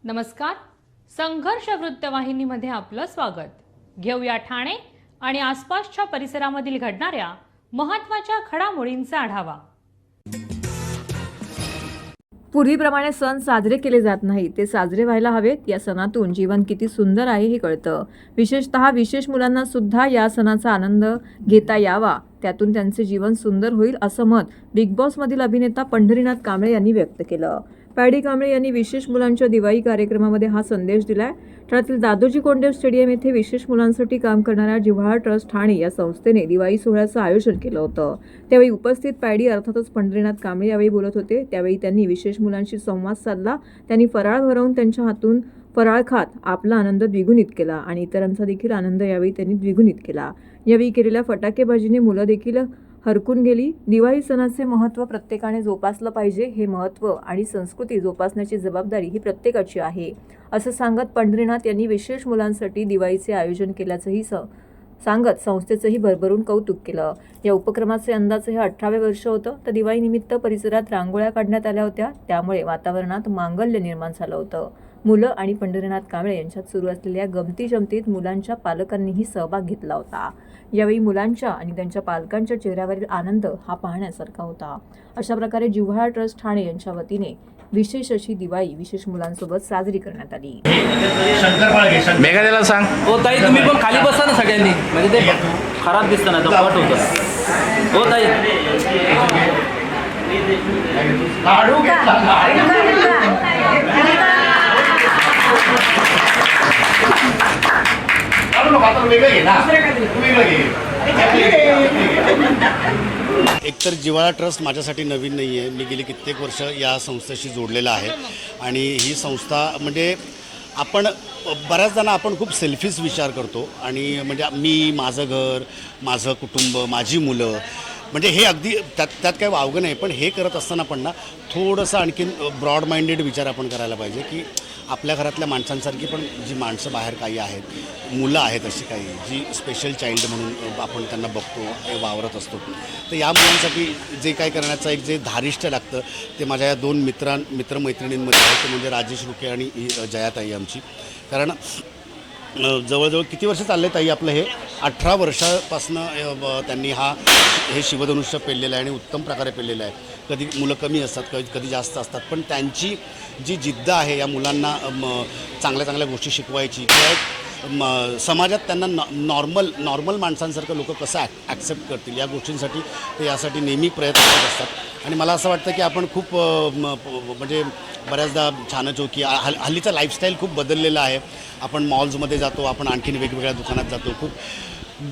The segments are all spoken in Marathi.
नमस्कार. संघर्ष वृत्तवाहिनीमध्ये आपलं स्वागत. घेऊया ठाणे आणि आसपासच्या परिसरामधील घडणाऱ्या महत्त्वाच्या घडामोडींचा आढावा. पूर्वीप्रमाणे सण साजरे केले जात नाही, ते साजरे व्हायला हवेत. या सणातून जीवन किती सुंदर आहे हे कळतं. विशेषतः विशेष मुलांना सुद्धा या सणाचा आनंद घेता यावा, त्यातून त्यांचे जीवन सुंदर होईल असं मत बिग बॉसमधील अभिनेता पंढरीनाथ कांबळे यांनी व्यक्त केलं. पॅडी कांबळे यांनी विशेष मुलांच्या दिवाळी कार्यक्रमामध्ये हा संदेश दिलाय. ठाण्यातील दादोजी कोंडदेव स्टेडियम येथे विशेष मुलांसाठी काम करणाऱ्या जिव्हाळा ट्रस्ट ठाणे या संस्थेने दिवाळी सोहळ्याचं आयोजन केलं होतं. त्यावेळी उपस्थित पॅडी अर्थातच पंढरीनाथ कांबळे यावेळी बोलत होते. त्यावेळी त्यांनी विशेष मुलांशी संवाद साधला. त्यांनी फराळ भरवून त्यांच्या हातून फराळ खात आपला आनंद द्विगुणित केला आणि इतरांचा देखील आनंद यावेळी त्यांनी द्विगुणित केला. यावेळी केलेल्या फटाकेबाजीने मुलं देखील हरकून गेली. दिवाळी सणाचे महत्त्व प्रत्येकाने जोपासलं पाहिजे. हे महत्त्व आणि संस्कृती जोपासण्याची जबाबदारी ही प्रत्येकाची आहे असं सांगत पंढरीनाथ यांनी विशेष मुलांसाठी दिवाळीचे आयोजन केल्याचंही सांगत संस्थेचंही भरभरून कौतुक केलं. या उपक्रमाचे अंदाजे हे 18वे वर्ष होतं. तर दिवाळीनिमित्त परिसरात रांगोळ्या काढण्यात आल्या होत्या. त्यामुळे वातावरणात मांगल्य निर्माण झालं होतं. मुलं आणि पंढरीनाथ कांबळे यांच्यात सुरू असलेल्या गमती जमतीत मुलांच्या पालकांनीही सहभाग घेतला होता. यावेळी मुलांच्या आणि त्यांच्या पालकांच्या चेहऱ्यावरील आनंद हा पाहण्यासारखा होता. अशा प्रकारे जिव्हाळा ट्रस्ट ठाणे यांच्या वतीने विशेष अशी दिवाळी विशेष मुलांसोबत साजरी करण्यात आली. मेघाला सांग. हो ताई, तुम्ही पण खाली बसा ना सगळ्यांनी, म्हणजे ते खराब दिसतं ना, कट होतं. हो ताई, एकतर जिव्हाळा ट्रस्ट माझ्यासाठी नवीन नाही आहे. मी गेली कित्येक वर्ष या संस्थेशी जोडलेला आहे आणि ही संस्था म्हणजे आपण बऱ्याच जण आपण खूप सेल्फिश विचार करतो आणि म्हणजे मी, माझं घर, माझं कुटुंब, माझी मुलं, म्हणजे हे अगदी त्यात काही वावगं नाही. पण हे करत असताना पण ना थोडंसं आणखीन ब्रॉड माइंडेड विचार आपण करायला पाहिजे की आपल्या घरातल्या माणसांसारखी पण जी माणसं बाहेर काही आहेत, मुलं आहेत अशी काही जी स्पेशल चाइल्ड म्हणून आपण त्यांना बघतो, वावरत असतो. तर या मुलांसाठी जे काय करण्याचं एक जे धारिष्ट्य लागतं ते माझ्या या दोन मित्रमैत्रिणींमध्ये आहे. ते म्हणजे राजेश रुके आणि जयाताई आमची. कारण जवळजवळ किती वर्ष चालले ताई आपलं हे 18 वर्षापासनं त्यांनी हे शिवधनुष्य पेललेलं आहे आणि उत्तम प्रकारे पेललेलं आहे. कधी मुलं कमी असतात, कधी जास्त असतात, पण त्यांची जी जिद्द आहे या मुलांना चांगल्या चांगल्या गोष्टी शिकवायची किंवा समाजात त्यांना नॉर्मल माणसांसारखं लोक कसं ॲक्सेप्ट करतील या गोष्टींसाठी ते यासाठी नेहमी प्रयत्न करत असतात. आणि मला असं वाटतं की आपण खूप म्हणजे बऱ्याचदा छानचौकी हल्लीचा लाईफस्टाईल खूप बदललेला आहे. आपण मॉल्समध्ये जातो, आपण आणखीन वेगवेगळ्या दुकानात जातो. खूप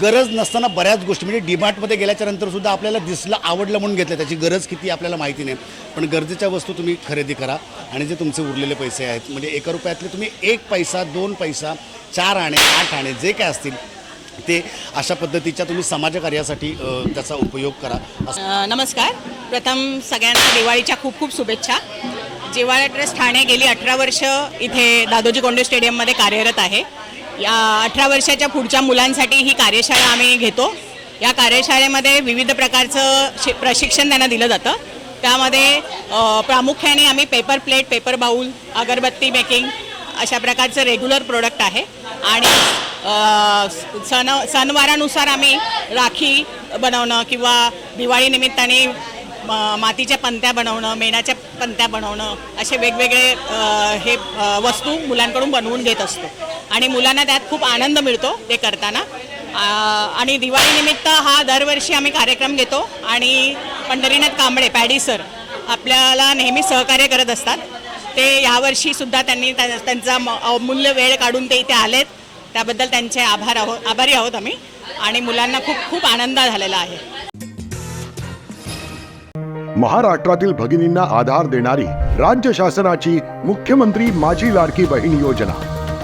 गरज नसताना बऱ्याच गोष्टी म्हणजे डीमार्टमध्ये गेल्याच्यानंतरसुद्धा आपल्याला दिसलं, आवडलं म्हणून घेतलं, त्याची गरज किती आपल्याला माहिती नाही. पण गरजेच्या वस्तू तुम्ही खरेदी करा आणि जे तुमचे उरलेले पैसे आहेत म्हणजे 1 रुपयातले तुम्ही 1 पैसा, 2 पैसा, 4 आणे, 8 आणे जे काय असतील ते अशा पद्धतीच्या तुम्ही समाजकार्यासाठी त्याचा उपयोग करा. नमस्कार. प्रथम सगळ्यांना दिवाळीच्या खूप खूप शुभेच्छा. जिव्हाळा ट्रस्ट ठाणे गेली 18 वर्ष इथे दादोजी कोंडदेव स्टेडियममध्ये कार्यरत आहे. या 18 वर्षाच्या पुढच्या मुलांसाठी ही कार्यशाळा आम्ही घेतो. या कार्यशाळेमध्ये विविध प्रकारचं प्रशिक्षण त्यांना दिलं जातं. त्यामध्ये प्रामुख्याने आम्ही पेपर प्लेट, पेपर बाऊल, अगरबत्ती मेकिंग अशा प्रकारचं रेग्युलर प्रोडक्ट आहे. आणि सणवारानुसार आम्ही राखी बनवणं किंवा दिवाळीनिमित्ताने मातीच्या पंत्या बनवणं, मेणाच्या पंत्या बनवणं असे वेगवेगळे हे वस्तू मुलांकडून बनवून घेत असतो आणि मुलांना त्यात खूप आनंद मिळतो ते करताना. आणि दिवाळीनिमित्त हा दरवर्षी आम्ही कार्यक्रम घेतो आणि पंढरीनाथ कांबळे पॅडी सर आपल्याला नेहमी सहकार्य करत असतात. ते यावर्षीसुद्धा त्यांनी त्यांचा अमूल्य वेळ काढून ते इथे आलेत. त्याबद्दल त्यांचे आभारी आहोत आम्ही. आणि मुलांना खूप खूप आनंद झालेला आहे. महाराष्ट्रातील भगिनींना आधार देणारी राज्य शासनाची मुख्यमंत्री माझी लाडकी बहीण योजना.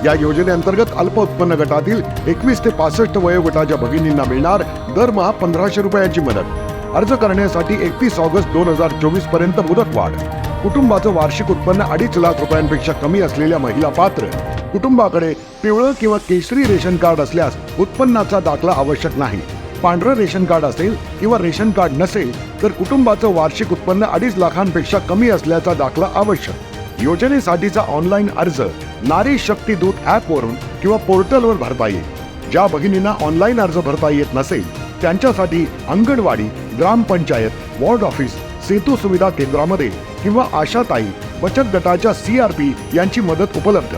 या योजनेअंतर्गत अल्प उत्पन्न गटातील 21 ते 65 वयोगटाच्या भगिनींना मिळणार दरमहा 1500 रुपयांची मदत. अर्ज करण्यासाठी 31 ऑगस्ट 2024 पर्यंत मुदतवाढ. कुटुंबाचं वार्षिक उत्पन्न 2.5 लाख रुपयांपेक्षा कमी असलेल्या महिला पात्र. कुटुंबाकडे पिवळं किंवा केशरी रेशन कार्ड असल्यास उत्पन्नाचा दाखला आवश्यक नाही. पांढरं रेशन कार्ड असेल किंवा रेशन कार्ड नसेल तर कुटुंबाचं वार्षिक उत्पन्न 2.5 लाखांपेक्षा कमी असल्याचा दाखला आवश्यक. योजनेसाठीचा ऑनलाईन अर्ज नारी शक्ती दूत ॲपवरून किंवा पोर्टलवर भरता येईल। ज्या भगिनींना ऑनलाईन अर्ज भरता येत नसेल त्यांच्यासाठी अंगणवाडी, ग्रामपंचायत, वॉर्ड ऑफिस, सेतू सुविधा केंद्रामध्ये किंवा आशाताई बचत गटाच्या CRP यांची मदत उपलब्ध।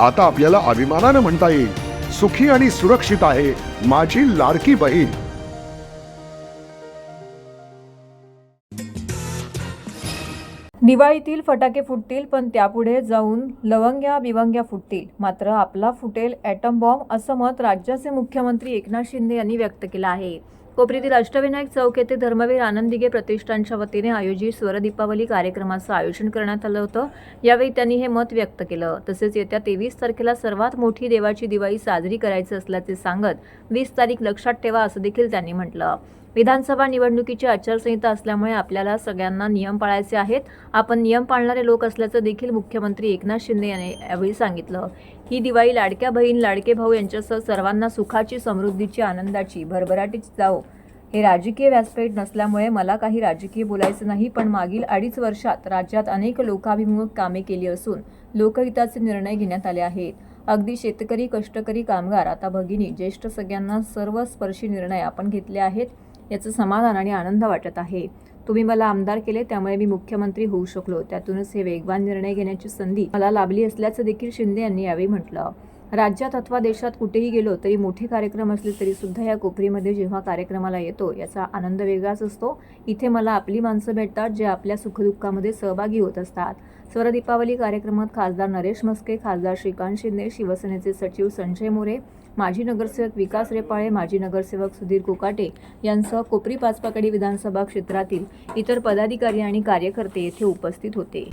आता आपल्याला अभिमानानं म्हणता येईल, सुखी आणि सुरक्षित आहे माझी लाडकी बहीण। दिवाळीतील फटाके फुटतील, पण त्यापुढे जाऊन लवंग्या बिवंग्या फुटतील, मात्र आपला फुटेल ॲटम बॉम्ब, असं मत राज्याचे मुख्यमंत्री एकनाथ शिंदे यांनी व्यक्त केलं आहे। कोपरीतील अष्टविनायक चौक येथे धर्मवीर आनंद दिघे प्रतिष्ठानच्या वतीने आयोजित स्वर दीपावली कार्यक्रमाचं आयोजन करण्यात आलं होतं। यावेळी त्यांनी हे मत व्यक्त केलं। तसेच येत्या 23 तारखेला सर्वात मोठी देवाची दिवाळी साजरी करायची असल्याचे सांगत 20 तारीख लक्षात ठेवा असं देखील त्यांनी म्हटलं। विधानसभा निवडणुकीची आचारसंहिता असल्यामुळे आपल्याला सगळ्यांना नियम पाळायचे आहेत। आपण नियम पाळणारे लोक असल्याचं देखील मुख्यमंत्री एकनाथ शिंदे यांनी यावेळी सांगितलं। ही दिवाळी लाडक्या बहीण, लाडके भाऊ यांच्यासह सर्वांना सुखाची, समृद्धीची, आनंदाची, भरभराटीची जाओ। हे राजकीय व्यासपीठ नसल्यामुळे मला काही राजकीय बोलायचं नाही, पण मागील 2.5 वर्षात राज्यात अनेक लोकाभिमुख कामे केली असून लोकहिताचे निर्णय घेण्यात आले आहेत। अगदी शेतकरी, कष्टकरी, कामगार, आता भगिनी, ज्येष्ठ सगळ्यांना सर्वस्पर्शी निर्णय आपण घेतले आहेत। याचं समाधान आणि आनंद वाटत आहे। तुम्ही मला आमदार केले, त्यामुळे मी मुख्यमंत्री होऊ शकलो। त्यातूनच हे वेगवान निर्णय घेण्याची संधी मला लाभली असल्याचं देखील शिंदे यांनी यावेळी म्हटलं। राज्यात अथवा देशात कुठेही गेलो तरी मोठे कार्यक्रम असले तरी सुद्धा या कोपरीमध्ये जेव्हा कार्यक्रमाला येतो याचा आनंद वेगळाच असतो। इथे मला आपली माणसं भेटतात, जे आपल्या सुखदुःखामध्ये सहभागी होत असतात। स्वर दीपावली कार्यक्रमात खासदार नरेश म्हस्के, खासदार श्रीकांत शिंदे, शिवसेनेचे सचिव संजय मोरे, माजी नगरसेवक विकास रेपाळे, माजी नगरसेवक सुधीर कोकाटे यांसह कोपरी पाचपाकडी विधानसभा क्षेत्रातील इतर पदाधिकारी आणि कार्यकर्ते येथे उपस्थित होते।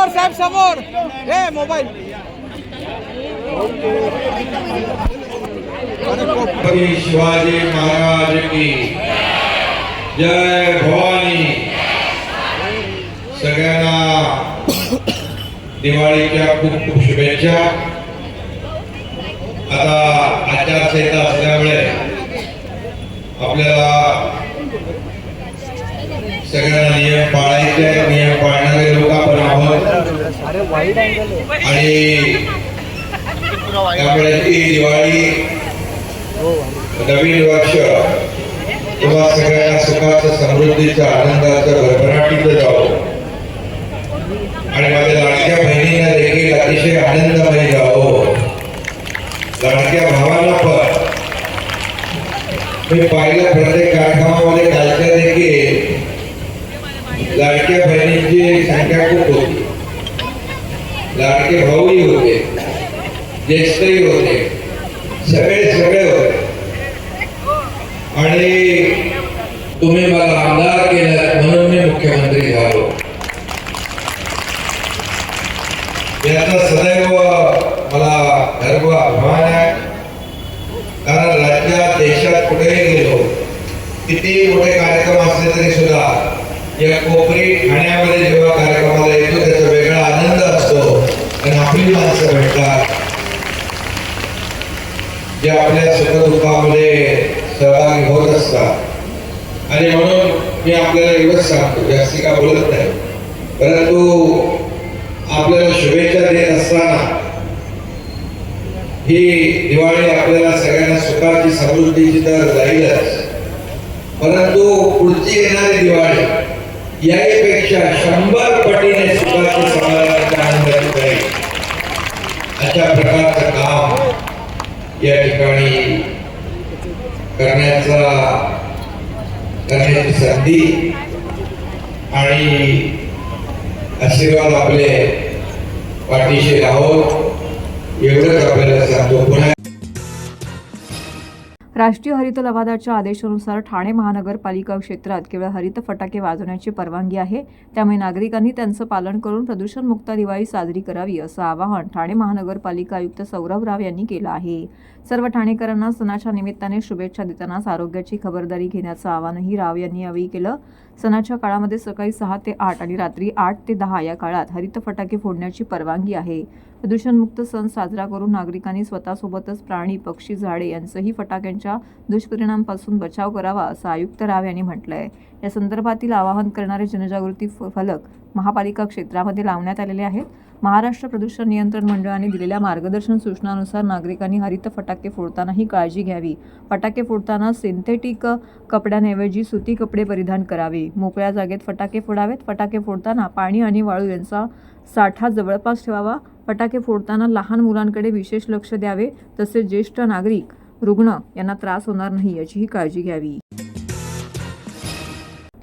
साहेब समोर हे मोबाईल शिवाजी महाराज की जय भवानी। सगळ्यांना दिवाळीच्या खूप खूप शुभेच्छा। आता आचारसंहिता असल्यामुळे आपल्याला सगळ्यांना नियम पाळायचे, नियम पाळणारे लोक आपण आहोत आणि त्यामुळे ती दिवाळी, नवीन वर्ष तुम्हा सगळ्यांना सुखाचं, समृद्धीचं, आनंदाचं, भरभराटीचं जावो आणि माझ्या लाडक्या बहिणींना देखील अतिशय आनंदमय जावो। लाडक्या भावांना पण मी पाहिलं प्रत्येक कार्यक्रमामध्ये कालच्या देखील लाडक्या बहिणींची संख्या खूप होती, लाडके भाऊही होते, ज्येष्ठही होते, सगळे होते आणि तुम्ही मला आमदार केलं म्हणून मी मुख्यमंत्री झालो। याचा सदैव मला गर्व, अभिमान आहे, कारण राज्यात, देशात कुठेही गेलो, किती मोठे कार्यक्रम असले तरी सुद्धा या कोपरी ठाण्यामध्ये जेव्हा कार्यक्रमाला येतो त्याचा वेगळा आनंद असतो आणि आपली माणसं भेटतात जे आपल्या सुखदुःखामध्ये सहभागी होत असतात। आणि म्हणून मी आपल्याला एवढंच सांगतो, जास्ती का बोलत नाही, परंतु आपल्याला शुभेच्छा देत असताना ही दिवाळी आपल्याला सगळ्यांना सुखाची, समृद्धीची तर जाईलच, परंतु पुढची येणारी दिवाळी यापेक्षा 100 पटीने सुखाची, समाधानाची, आनंदाची जाईल अशा प्रकारचं काम या ठिकाणी करण्याची संधी आणि आशीर्वाद आपले पाठीशी आहोत एवढंच आपल्याला सांगतो। पुन्हा राष्ट्रीय हरित लवादाच्या आदेशानुसार ठाणे महानगरपालिका क्षेत्रात केवळ हरित फटाके वाजवण्याची परवानगी आहे. त्यामुळे नागरिकांनी त्यांचं पालन करून प्रदूषणमुक्त दिवाळी साजरी करावी असं आवाहन ठाणे महानगरपालिका आयुक्त सौरभ राव यांनी केलं आहे. सर्व ठाणेकरांना सणाच्या निमित्ताने शुभेच्छा देतानाच आरोग्याची खबरदारी घेण्याचं आवाहनही राव यांनी यावेळी केलं. सणाच्या काळामध्ये सकाळी 6 ते 8 आणि रात्री 8 ते 10 या काळात हरित फटाके फोडण्याची परवानगी आहे. प्रदूषणमुक्त सण साजरा करून नागरिकांनी स्वतःसोबतच प्राणी, पक्षी, झाडे यांचंही फटाक्यांच्या दुष्परिणामांपासून बचाव करावा असं आयुक्त राव यांनी म्हटलंय. या संदर्भातील आवाहन करणारे जनजागृती फलक महापालिका क्षेत्रामध्ये लावण्यात आलेले आहेत. महाराष्ट्र प्रदूषण नियंत्रण मंडळाने दिलेल्या मार्गदर्शन सूचनानुसार नागरिकांनी हरित फटाके फोडतानाही काळजी घ्यावी. फटाके फोडताना सिंथेटिक कपड्यांऐवजी सुती कपडे परिधान करावे. मोकळ्या जागेत फटाके फोडावेत. फटाके फोडताना पाणी आणि वाळू यांचा साठा जवळपास ठेवावा. फटाके फोडताना लहान मुलांकडे विशेष लक्ष द्यावे. तसेच ज्येष्ठ नागरिक, रुग्ण यांना त्रास होणार नाही याचीही काळजी घ्यावी.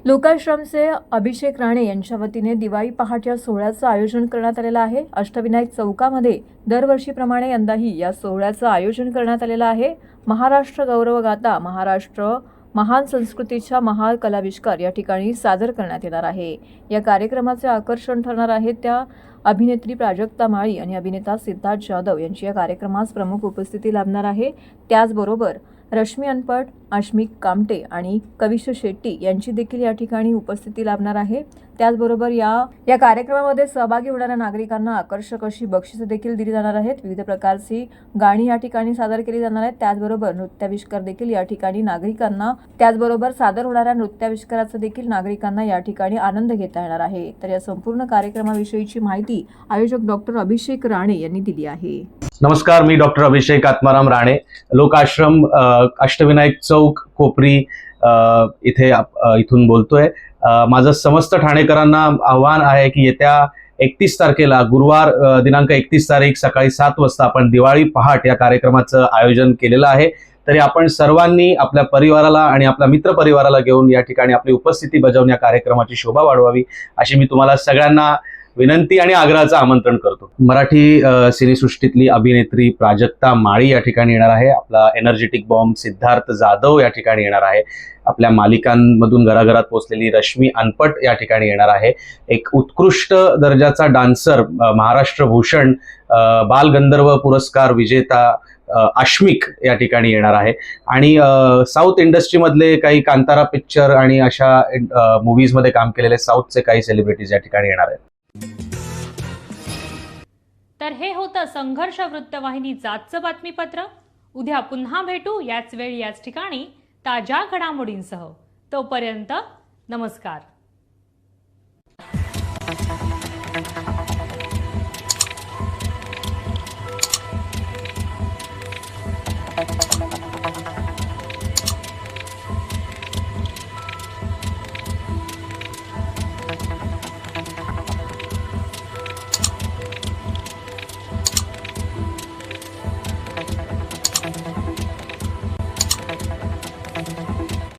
लोकाश्रमचे अभिषेक राणे यांच्या वतीने दिवाळी पहाट या सोहळ्याचं आयोजन करण्यात आलेलं आहे. अष्टविनायक चौकामध्ये दरवर्षीप्रमाणे यंदाही या सोहळ्याचं आयोजन करण्यात आलेलं आहे. महाराष्ट्र गौरवगाथा, महाराष्ट्र महान संस्कृतीच्या महान कलाविष्कार या ठिकाणी सादर करण्यात येणार आहे. या कार्यक्रमाचे आकर्षण ठरणार आहे त्या अभिनेत्री प्राजक्ता माळी आणि अभिनेता सिद्धार्थ जाधव यांची या कार्यक्रमास प्रमुख उपस्थिती लाभणार आहे. त्याचबरोबर रश्मी अनपट, आश्मिक कामटे आणि कविश शेट्टी यांची देखील या ठिकाणी उपस्थिती लाभणार आहे. त्याचबरोबर या कार्यक्रमामध्ये सहभागी होणाऱ्या नागरिकांना आकर्षक अशी बक्षिसं देखील दिली जाणार आहेत. विविध प्रकारची गाणी या ठिकाणी सादर केली जाणार आहेत. त्याचबरोबर नृत्याविष्कार देखील या ठिकाणी नागरिकांना, त्याचबरोबर सादर होणाऱ्या नृत्याविष्काराचा देखील नागरिकांना या ठिकाणी आनंद घेता येणार आहे. तर या संपूर्ण कार्यक्रमाविषयीची माहिती आयोजक डॉक्टर अभिषेक राणे यांनी दिली आहे. नमस्कार, मी डॉक्टर अभिषेक आत्माराम राणे, लोकाश्रम अष्टविनायक चौक कोपरी इथून बोलतोय. माझं समस्त ठाणेकरांना आव्हान आहे की येत्या 31 तारखेला गुरुवार दिनांक 31 तारीख सकाळी 7 वाजता आपण दिवाळी पहाट या कार्यक्रमाचं आयोजन केलेलं आहे. तरी आपण सर्वांनी आपल्या परिवाराला आणि आपल्या मित्रपरिवाराला घेऊन या ठिकाणी आपली उपस्थिती बजावून या कार्यक्रमाची शोभा वाढवावी अशी मी तुम्हाला सगळ्यांना विनंती आणि आग्रहाचं आमंत्रण करतो. मराठी सिनेसृष्टीतली अभिनेत्री प्राजक्ता माळी या ठिकाणी येणार आहे. आपला एनर्जेटिक बॉम्ब सिद्धार्थ जाधव या ठिकाणी येणार आहे. आपल्या मालिकांमधून घराघरात पोहोचलेली रश्मी अनपट या ठिकाणी येणार आहे. एक उत्कृष्ट दर्जाचा डान्सर, महाराष्ट्र भूषण, बालगंधर्व पुरस्कार विजेता आश्मिक या ठिकाणी येणार आहे. आणि साऊथ इंडस्ट्रीमधले काही कांतारा पिक्चर आणि अशा मूव्हीजमध्ये काम केलेले साऊथचे काही सेलिब्रिटीज या ठिकाणी येणार आहेत. तर हे होतं संघर्ष वृत्तवाहिनीचं आजचं बातमीपत्र. उद्या पुन्हा भेटू याच वेळी याच ठिकाणी ताज्या घडामोडींसह. तोपर्यंत नमस्कार.